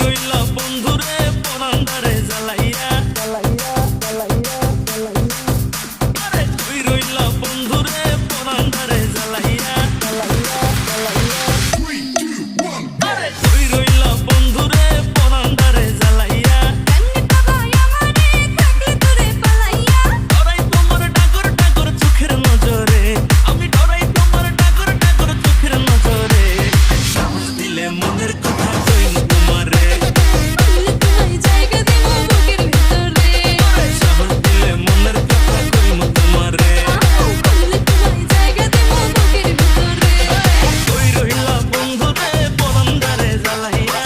রইলা বন্ধুরে পরান্দারে জ্বালাইয়া আরে তুই রইলা বন্ধুরে পরান্দারে জ্বালাইয়া আরে তুই রইলা বন্ধুরে পরান্দারে জ্বালাইয়া ডরাই তোমার ডাগর ডাগর চোখের নজরে আমি ডরাই তোমার ডাগর ডাগর চোখের নজরে সাহস দিলে মনের কথা কইম তোমারে সাহস দিলে মনের কথা কইম তোমারে তুই রইলা বন্ধুরে পরান্দারে জ্বালাইয়া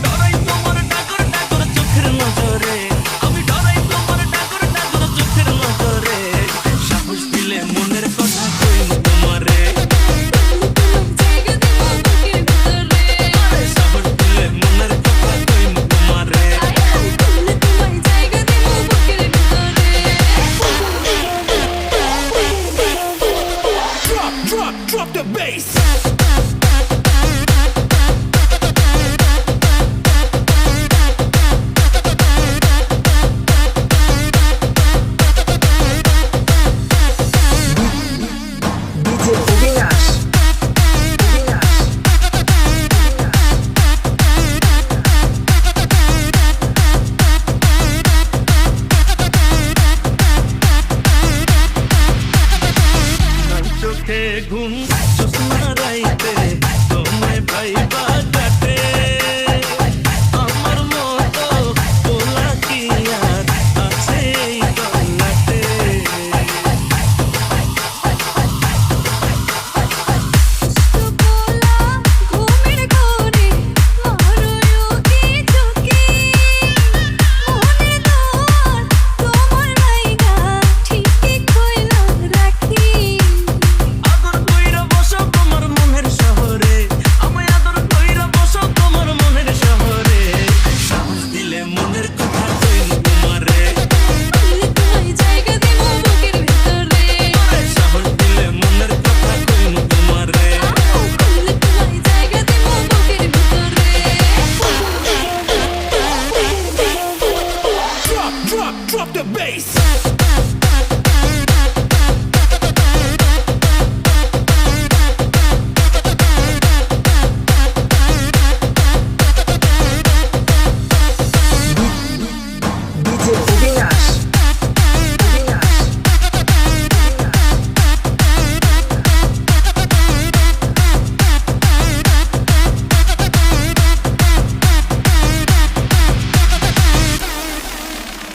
ডরাই তোমার ডাগর ডাগর চোখের নজরে আমি ডরাই তোমার ডাগর ডাগর চোখের নজরে সাহস দিলে মনের কথা কইম তোমারে সাহস দিলে মনের কথা কইম তোমারে Drop the bass.